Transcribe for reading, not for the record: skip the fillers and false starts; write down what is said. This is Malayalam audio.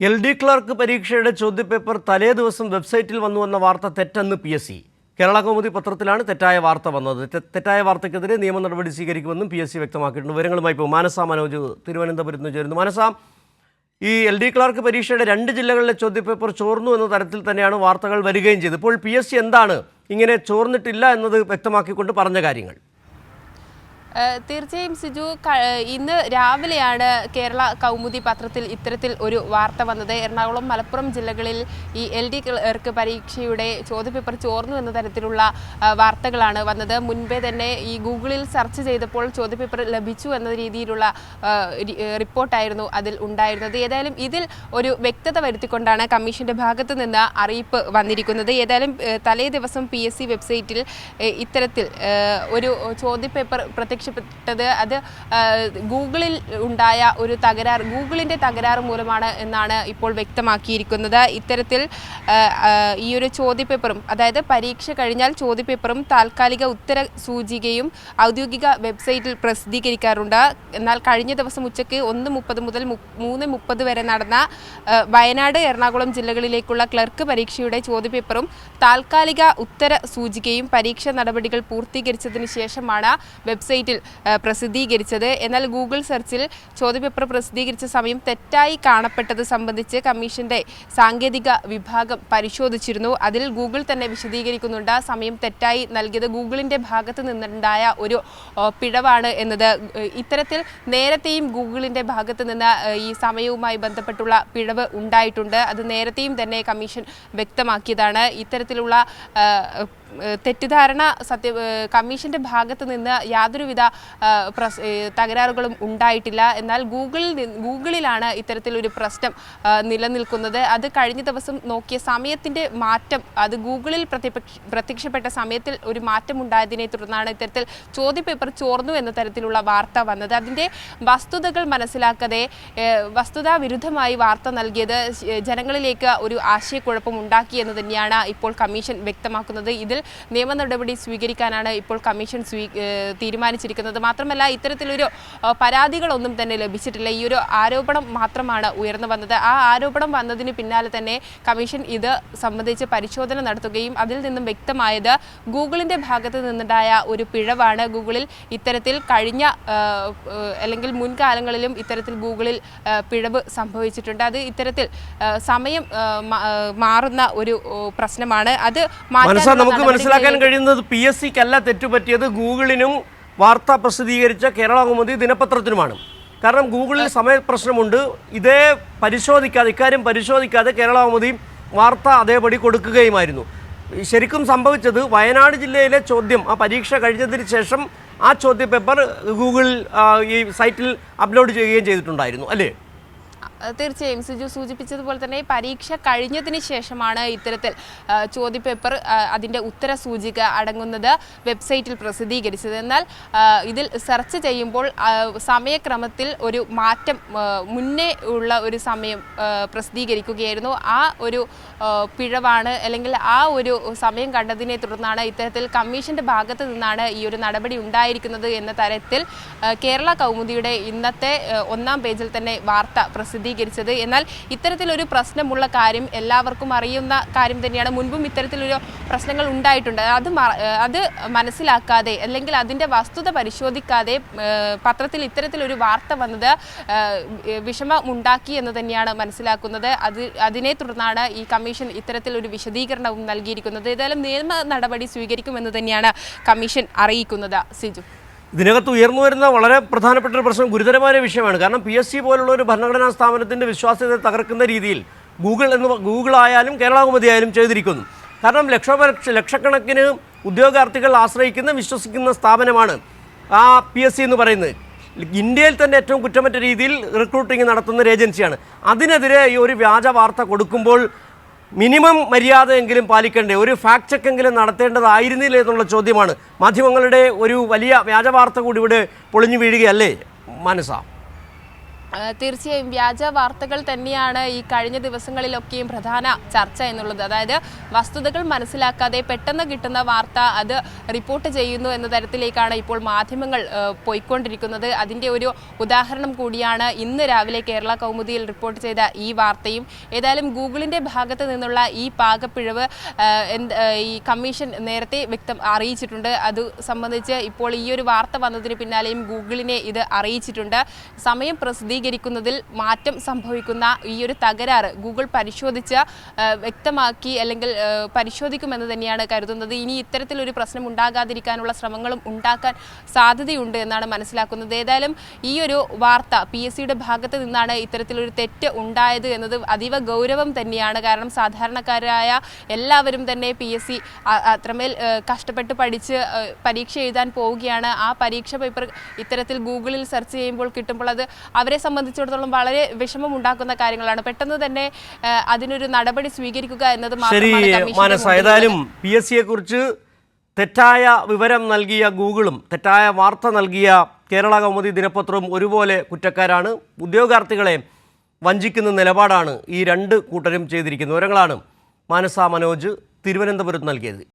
LD ക്ലർക്ക് പരീക്ഷയുടെ ചോദ്യപേപ്പർ തലേ ദിവസം വെബ്സൈറ്റിൽ വന്നുവെന്ന വാർത്ത തെറ്റെന്ന് PSC. കേരള കൗമുദി പത്രത്തിലാണ് തെറ്റായ വാർത്ത വന്നത്. തെറ്റായ വാർത്തയ്ക്കെതിരെ നിയമ നടപടി സ്വീകരിക്കുമെന്നും PSC വ്യക്തമാക്കിയിട്ടുണ്ട്. വിവരങ്ങളുമായി ഇപ്പോൾ മാനസ മനോജ് തിരുവനന്തപുരത്ത് നിന്ന് ചേരുന്നു. മാനസ, ഈ LD ക്ലർക്ക് പരീക്ഷയുടെ 2 ജില്ലകളിലെ ചോദ്യപേപ്പർ ചോർന്നു എന്ന തരത്തിൽ തന്നെയാണ് വാർത്തകൾ വരികയും ചെയ്തത്. ഇപ്പോൾ PSC എന്താണ് ഇങ്ങനെ ചോർന്നിട്ടില്ല എന്നത് വ്യക്തമാക്കിക്കൊണ്ട് പറഞ്ഞ കാര്യങ്ങൾ? തീർച്ചയായും സിജു, ഇന്ന് രാവിലെയാണ് കേരള കൗമുദി പത്രത്തിൽ ഇത്തരത്തിൽ ഒരു വാർത്ത വന്നത്. എറണാകുളം, മലപ്പുറം ജില്ലകളിൽ ഈ LD ക്ലർക്ക് പരീക്ഷയുടെ ചോദ്യപേപ്പർ ചോർന്നു എന്ന തരത്തിലുള്ള വാർത്തകളാണ് വന്നത്. മുൻപേ തന്നെ ഈ ഗൂഗിളിൽ സെർച്ച് ചെയ്തപ്പോൾ ചോദ്യപേപ്പർ ലഭിച്ചു എന്ന രീതിയിലുള്ള റിപ്പോർട്ടായിരുന്നു അതിൽ ഉണ്ടായിരുന്നത്. ഏതായാലും ഇതിൽ ഒരു വ്യക്തത വരുത്തിക്കൊണ്ടാണ് കമ്മീഷന്റെ ഭാഗത്ത് നിന്ന് അറിയിപ്പ് വന്നിരിക്കുന്നത്. ഏതായാലും തലേ ദിവസം PSC വെബ്സൈറ്റിൽ ഇത്തരത്തിൽ ഒരു ചോദ്യപേപ്പർ പ്രത്യക്ഷപ്പെട്ടത് അത് ഗൂഗിളിൽ ഉണ്ടായ ഒരു തകരാർ, ഗൂഗിളിൻ്റെ തകരാറ് മൂലമാണ് എന്നാണ് ഇപ്പോൾ വ്യക്തമാക്കിയിരിക്കുന്നത്. ഇത്തരത്തിൽ ഈ ഒരു ചോദ്യപേപ്പറും, അതായത് പരീക്ഷ കഴിഞ്ഞാൽ ചോദ്യപേപ്പറും താൽക്കാലിക ഉത്തര സൂചികയും ഔദ്യോഗിക വെബ്സൈറ്റിൽ പ്രസിദ്ധീകരിക്കാറുണ്ട്. എന്നാൽ കഴിഞ്ഞ ദിവസം ഉച്ചയ്ക്ക് 1:30 മുതൽ 3:30 വരെ നടന്ന വയനാട്, എറണാകുളം ജില്ലകളിലേക്കുള്ള ക്ലർക്ക് പരീക്ഷയുടെ ചോദ്യപേപ്പറും താൽക്കാലിക ഉത്തര സൂചികയും പരീക്ഷാ നടപടികൾ പൂർത്തീകരിച്ചതിന് ശേഷമാണ് വെബ്സൈറ്റിൽ പ്രസിദ്ധീകരിച്ചത്. എന്നാൽ ഗൂഗിൾ സെർച്ചിൽ ചോദ്യപേപ്പർ പ്രസിദ്ധീകരിച്ച സമയം തെറ്റായി കാണപ്പെട്ടത് സംബന്ധിച്ച് കമ്മീഷന്റെ സാങ്കേതിക വിഭാഗം പരിശോധിച്ചിരുന്നു. അതിൽ ഗൂഗിൾ തന്നെ വിശദീകരിക്കുന്നുണ്ട്, സമയം തെറ്റായി നൽകിയത് ഗൂഗിളിന്റെ ഭാഗത്ത് നിന്നുണ്ടായ ഒരു പിഴവാണ് എന്നത്. ഇത്തരത്തിൽ നേരത്തെയും ഗൂഗിളിന്റെ ഭാഗത്ത് നിന്ന് ഈ സമയവുമായി ബന്ധപ്പെട്ടുള്ള പിഴവ് ഉണ്ടായിട്ടുണ്ട്. അത് നേരത്തെയും തന്നെ കമ്മീഷൻ വ്യക്തമാക്കിയതാണ്. ഇത്തരത്തിലുള്ള തെറ്റിദ്ധാരണ കമ്മീഷന്റെ ഭാഗത്ത് നിന്ന് യാതൊരുവിധ തകരാറുകളും ഉണ്ടായിട്ടില്ല. എന്നാൽ ഗൂഗിളിലാണ് ഇത്തരത്തിലൊരു പ്രശ്നം നിലനിൽക്കുന്നത്. അത് കഴിഞ്ഞ ദിവസം നോക്കിയ സമയത്തിന്റെ മാറ്റം, അത് ഗൂഗിളിൽ പ്രത്യക്ഷപ്പെട്ട സമയത്തിൽ ഒരു മാറ്റം ഉണ്ടായതിനെ തുടർന്നാണ് ഇത്തരത്തിൽ ചോദ്യപേപ്പർ ചോർന്നു എന്ന തരത്തിലുള്ള വാർത്ത വന്നത്. അതിൻ്റെ വസ്തുതകൾ മനസ്സിലാക്കാതെ വസ്തുതാ വിരുദ്ധമായി വാർത്ത നൽകിയത് ജനങ്ങളിലേക്ക് ഒരു ആശയക്കുഴപ്പം ഉണ്ടാക്കി എന്ന് തന്നെയാണ് ഇപ്പോൾ കമ്മീഷൻ വ്യക്തമാക്കുന്നത്. ഇതിൽ നിയമ നടപടി സ്വീകരിക്കാനാണ് ഇപ്പോൾ കമ്മീഷൻ തീരുമാനിച്ചിരിക്കുന്നത്. മാത്രമല്ല, ഇത്തരത്തിലൊരു പരാതികളൊന്നും തന്നെ ലഭിച്ചിട്ടില്ല. ഈ ഒരു ആരോപണം മാത്രമാണ് ഉയർന്നു വന്നത്. ആ ആരോപണം വന്നതിന് പിന്നാലെ തന്നെ കമ്മീഷൻ ഇത് സംബന്ധിച്ച് പരിശോധന നടത്തുകയും അതിൽ നിന്നും വ്യക്തമായത് ഗൂഗിളിന്റെ ഭാഗത്ത് നിന്നുണ്ടായ ഒരു പിഴവാണ്. ഗൂഗിളിൽ ഇത്തരത്തിൽ കഴിഞ്ഞ അല്ലെങ്കിൽ മുൻകാലങ്ങളിലും ഇത്തരത്തിൽ ഗൂഗിളിൽ പിഴവ് സംഭവിച്ചിട്ടുണ്ട്. അത് ഇത്തരത്തിൽ സമയം മാറുന്ന ഒരു പ്രശ്നമാണ്. അത് നമുക്ക് മനസ്സിലാക്കാൻ കഴിയുന്നത് PSCക്കല്ല തെറ്റുപറ്റിയത്, ഗൂഗിളിനും വാർത്ത പ്രസിദ്ധീകരിച്ച കേരള കൗമുദി ദിനപത്രത്തിനുമാണ്. കാരണം ഗൂഗിളിൽ സമയപ്രശ്നമുണ്ട്. ഇക്കാര്യം പരിശോധിക്കാതെ കേരള കൗമുദി വാർത്ത അതേപടി കൊടുക്കുകയുമായിരുന്നു. ശരിക്കും സംഭവിച്ചത് വയനാട് ജില്ലയിലെ ചോദ്യം, ആ പരീക്ഷ കഴിഞ്ഞതിന് ശേഷം ആ ചോദ്യപേപ്പർ ഗൂഗിൾ ഈ സൈറ്റിൽ അപ്ലോഡ് ചെയ്യുകയും ചെയ്തിട്ടുണ്ടായിരുന്നു, അല്ലേ? തീർച്ചയായും സിജു സൂചിപ്പിച്ചതുപോലെ തന്നെ പരീക്ഷ കഴിഞ്ഞതിന് ശേഷമാണ് ഇത്തരത്തിൽ ചോദ്യപേപ്പർ, അതിൻ്റെ ഉത്തര സൂചിക അടങ്ങുന്നത് വെബ്സൈറ്റിൽ പ്രസിദ്ധീകരിച്ചത്. എന്നാൽ ഇതിൽ സെർച്ച് ചെയ്യുമ്പോൾ സമയക്രമത്തിൽ ഒരു മാറ്റം, മുന്നേ ഉള്ള ഒരു സമയം പ്രസിദ്ധീകരിക്കുകയായിരുന്നു. ആ ഒരു പിഴവാണ്, അല്ലെങ്കിൽ ആ ഒരു സമയം കണ്ടതിനെ തുടർന്നാണ് ഇത്തരത്തിൽ കമ്മീഷന്റെ ഭാഗത്ത് നിന്നാണ് ഈ ഒരു നടപടി ഉണ്ടായിരിക്കുന്നത് എന്ന തരത്തിൽ കേരള കൗമുദിയുടെ ഇന്നത്തെ 1-ാം പേജിൽ തന്നെ വാർത്ത പ്രസിദ്ധീകരിച്ചത്. എന്നാൽ ഇത്തരത്തിലൊരു പ്രശ്നമുള്ള കാര്യം എല്ലാവർക്കും അറിയുന്ന കാര്യം തന്നെയാണ്. മുൻപും ഇത്തരത്തിലൊരു പ്രശ്നങ്ങൾ ഉണ്ടായിട്ടുണ്ട്. അത് മനസ്സിലാക്കാതെ, അല്ലെങ്കിൽ അതിൻ്റെ വസ്തുത പരിശോധിക്കാതെ പത്രത്തിൽ ഇത്തരത്തിലൊരു വാർത്ത വന്നത് വിഷമമുണ്ടാക്കി എന്ന് തന്നെയാണ് മനസ്സിലാക്കുന്നത്. അതിനെ തുടർന്നാണ് ഈ കമ്മീഷൻ ഇത്തരത്തിലൊരു വിശദീകരണവും നൽകിയിരിക്കുന്നത്. ഏതായാലും നിയമ നടപടി സ്വീകരിക്കുമെന്ന് തന്നെയാണ് കമ്മീഷൻ അറിയിക്കുന്നത്. സിജു, ഇതിനകത്ത് ഉയർന്നു വരുന്ന വളരെ പ്രധാനപ്പെട്ട ഒരു പ്രശ്നം, ഗുരുതരമായ വിഷയമാണ്. കാരണം PSC പോലുള്ള ഒരു ഭരണഘടനാ സ്ഥാപനത്തിൻ്റെ വിശ്വാസ്യത തകർക്കുന്ന രീതിയിൽ ഗൂഗിളായാലും കേരള കൗമുദി ആയാലും ചെയ്തിരിക്കുന്നു. കാരണം ലക്ഷക്കണക്കിന് ഉദ്യോഗാർത്ഥികൾ ആശ്രയിക്കുന്ന, വിശ്വസിക്കുന്ന സ്ഥാപനമാണ് ആ PSC എന്ന് പറയുന്നത്. ഇന്ത്യയിൽ തന്നെ ഏറ്റവും കുറ്റമറ്റ രീതിയിൽ റിക്രൂട്ടിംഗ് നടത്തുന്ന ഒരു ഏജൻസിയാണ്. അതിനെതിരെ ഈ ഒരു വ്യാജ വാർത്ത കൊടുക്കുമ്പോൾ മിനിമം മര്യാദയെങ്കിലും പാലിക്കേണ്ടേ, ഒരു ഫാക്ട് ചെക്കെങ്കിലും നടത്തേണ്ടതായിരുന്നില്ല എന്നുള്ള ചോദ്യമാണ്. മാധ്യമങ്ങളുടെ ഒരു വലിയ വ്യാജ വാർത്ത കൂടി ഇവിടെ പൊളിഞ്ഞു വീഴുകയല്ലേ മാനസ? തീർച്ചയായും വ്യാജ വാർത്തകൾ തന്നെയാണ് ഈ കഴിഞ്ഞ ദിവസങ്ങളിലൊക്കെയും പ്രധാന ചർച്ച എന്നുള്ളത്. അതായത് വസ്തുതകൾ മനസ്സിലാക്കാതെ പെട്ടെന്ന് കിട്ടുന്ന വാർത്ത അത് റിപ്പോർട്ട് ചെയ്യുന്നു എന്ന തരത്തിലേക്കാണ് ഇപ്പോൾ മാധ്യമങ്ങൾ പോയിക്കൊണ്ടിരിക്കുന്നത്. അതിൻ്റെ ഒരു ഉദാഹരണം കൂടിയാണ് ഇന്ന് രാവിലെ കേരള കൗമുദിയിൽ റിപ്പോർട്ട് ചെയ്ത ഈ വാർത്തയും. ഏതായാലും ഗൂഗിളിൻ്റെ ഭാഗത്ത് നിന്നുള്ള ഈ പാകപ്പിഴവ് ഈ കമ്മീഷൻ നേരത്തെ അറിയിച്ചിട്ടുണ്ട്. അത് സംബന്ധിച്ച് ഇപ്പോൾ ഈ ഒരു വാർത്ത വന്നതിന് പിന്നാലെയും ഗൂഗിളിനെ ഇത് അറിയിച്ചിട്ടുണ്ട്. സമയം പ്രസിദ്ധീകരിക്കുന്നതിൽ മാറ്റം സംഭവിക്കുന്ന ഈ ഒരു തകരാറ് ഗൂഗിൾ പരിശോധിച്ച് വ്യക്തമാക്കി അല്ലെങ്കിൽ പരിശോധിക്കുമെന്ന് തന്നെയാണ് കരുതുന്നത്. ഇനി ഇത്തരത്തിലൊരു പ്രശ്നം ഉണ്ടാകാതിരിക്കാനുള്ള ശ്രമങ്ങളും ഉണ്ടാക്കാൻ സാധ്യതയുണ്ട് എന്നാണ് മനസ്സിലാക്കുന്നത്. ഏതായാലും ഈ ഒരു വാർത്ത PSCയുടെ ഭാഗത്ത് നിന്നാണ് ഇത്തരത്തിലൊരു തെറ്റ് ഉണ്ടായത് എന്നത് അതീവ ഗൗരവം തന്നെയാണ്. കാരണം സാധാരണക്കാരായ എല്ലാവരും തന്നെ PSC അത്രമേൽ കഷ്ടപ്പെട്ട് പഠിച്ച് പരീക്ഷ എഴുതാൻ പോവുകയാണ്. ആ പരീക്ഷ പേപ്പർ ഇത്തരത്തിൽ ഗൂഗിളിൽ സെർച്ച് ചെയ്യുമ്പോൾ കിട്ടുമ്പോൾ അത് അവരെ സംബന്ധിച്ചിടത്തോളം വളരെ വിഷമം ഉണ്ടാക്കുന്ന കാര്യങ്ങളാണ്. പെട്ടെന്ന് തന്നെ അതിനൊരു നടപടി സ്വീകരിക്കുക എന്നത് മാത്രമാണ്. ഏതായാലും PSCയെ കുറിച്ച് തെറ്റായ വിവരം നൽകിയ ഗൂഗിളും തെറ്റായ വാർത്ത നൽകിയ കേരള കൗമുദി ദിനപത്രവും ഒരുപോലെ കുറ്റക്കാരാണ്. ഉദ്യോഗാർത്ഥികളെ വഞ്ചിക്കുന്ന നിലപാടാണ് ഈ രണ്ട് കൂട്ടരും ചെയ്തിരിക്കുന്നത്. വിവരങ്ങളാണ് മാനസ മനോജ് തിരുവനന്തപുരത്ത് നൽകിയത്.